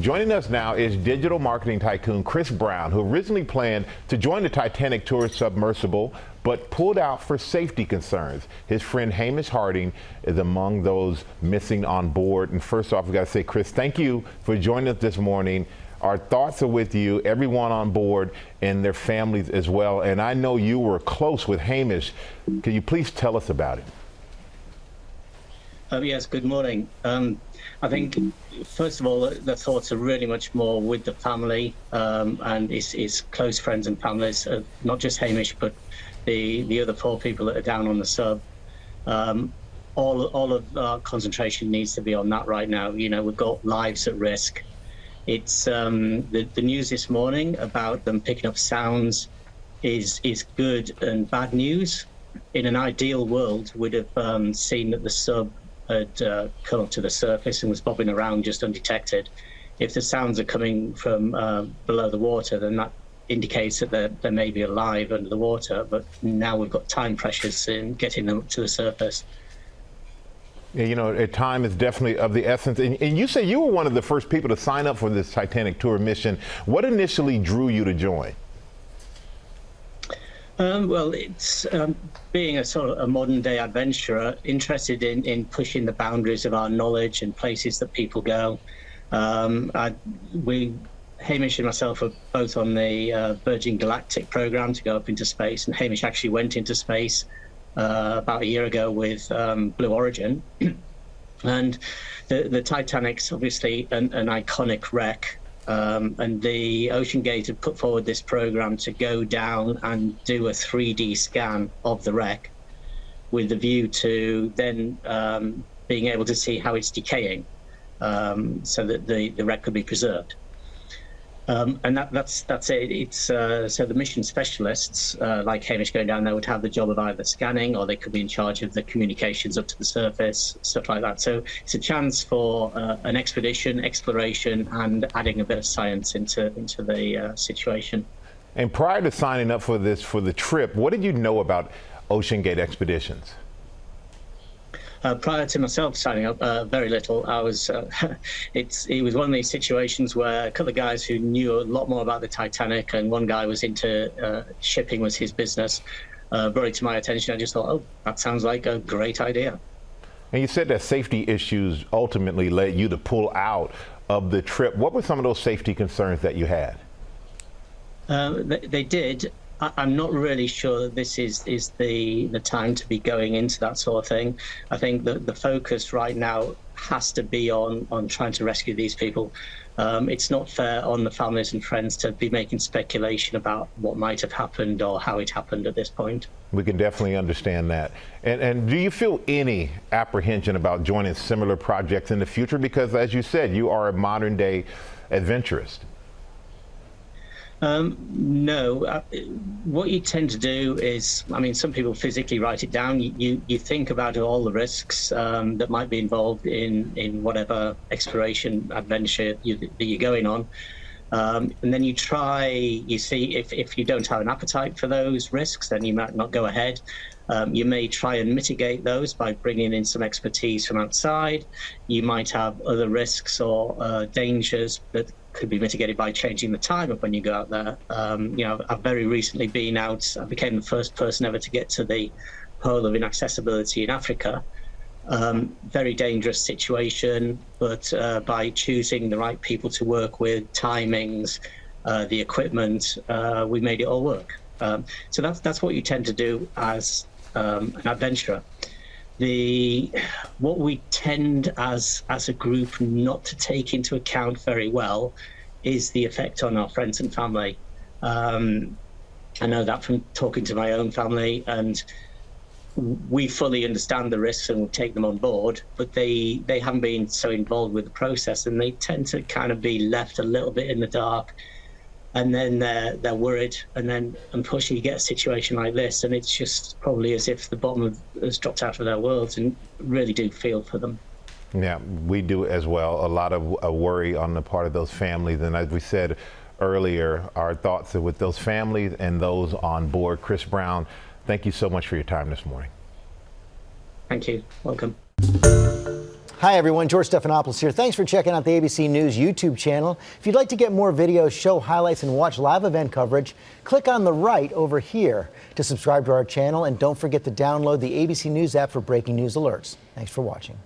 Joining us now is digital marketing tycoon Chris Brown, who originally planned to join the Titanic tour submersible, but pulled out for safety concerns. His friend Hamish Harding is among those missing on board. And first off, we got to say, Chris, thank you for joining us this morning. Our thoughts are with you, everyone on board, and their families as well. And I know you were close with Hamish. Can you please tell us about it? Yes, good morning. I think, first of all, the thoughts are really much more with the family and his close friends and families, not just Hamish, but the other 4 people that are down on the sub. All of our concentration needs to be on that right now. You know, we've got lives at risk. It's the news this morning about them picking up sounds is good and bad news. In an ideal world, we'd have seen that the sub had come up to the surface and was bobbing around just undetected. If the sounds are coming from below the water, then that indicates that they may be alive under the water, but now we've got time pressures in getting them up to the surface. Yeah, you know, time is definitely of the essence. And you say you were one of the first people to sign up for this Titanic tour mission. What initially drew you to join? Well, it's being a sort of a modern day adventurer, interested in pushing the boundaries of our knowledge and places that people go. Hamish and myself are both on the Virgin Galactic program to go up into space, and Hamish actually went into space about a year ago with Blue Origin. And the Titanic's obviously an iconic wreck. And the oceangate had put forward this program to go down and do a 3D scan of the wreck with the view to then being able to see how it's decaying so that the wreck could be preserved. And that's it. It's so the mission specialists, like Hamish going down there, would have the job of either scanning, or they could be in charge of the communications up to the surface, stuff like that. So it's a chance for an expedition, exploration, and adding a bit of science into the situation. And prior to signing up for the trip, what did you know about oceangate expeditions? Prior to myself signing up, very little. I was. It was one of these situations where a couple of guys who knew a lot more about the Titanic, and one guy was into shipping, was his business, brought it to my attention. I just thought, oh, that sounds like a great idea. And you said that safety issues ultimately led you to pull out of the trip. What were some of those safety concerns that you had? They did. I'm not really sure that this is the time to be going into that sort of thing. I think that the focus right now has to be on trying to rescue these people. It's not fair on the families and friends to be making speculation about what might have happened or how it happened at this point. We can definitely understand that. And do you feel any apprehension about joining similar projects in the future? Because as you said, you are a modern day adventurist. No. What you tend to do is, I mean, some people physically write it down. You think about all the risks that might be involved in whatever exploration adventure that you're going on. And then you see if you don't have an appetite for those risks, then you might not go ahead. You may try and mitigate those by bringing in some expertise from outside. You might have other risks or dangers that could be mitigated by changing the time of when you go out there. You know, I've very recently been out. I became the first person ever to get to the pole of inaccessibility in Africa. Very dangerous situation, but by choosing the right people to work with, timings, the equipment, we made it all work. So that's what you tend to do as an adventurer. What we tend as a group not to take into account very well is the effect on our friends and family. I know that from talking to my own family, and we fully understand the risks and will take them on board, but they haven't been so involved with the process, and they tend to kind of be left a little bit in the dark. And then they're worried, and then unfortunately you get a situation like this, and it's just probably as if the bottom has dropped out of their worlds, and really do feel for them. Yeah, we do as well. A lot of worry on the part of those families, and as we said earlier, our thoughts are with those families and those on board. Chris Brown, thank you so much for your time this morning. Thank you. Welcome. Hi, everyone. George Stephanopoulos here. Thanks for checking out the ABC News YouTube channel. If you'd like to get more videos, show highlights, and watch live event coverage, click on the right over here to subscribe to our channel. And don't forget to download the ABC News app for breaking news alerts. Thanks for watching.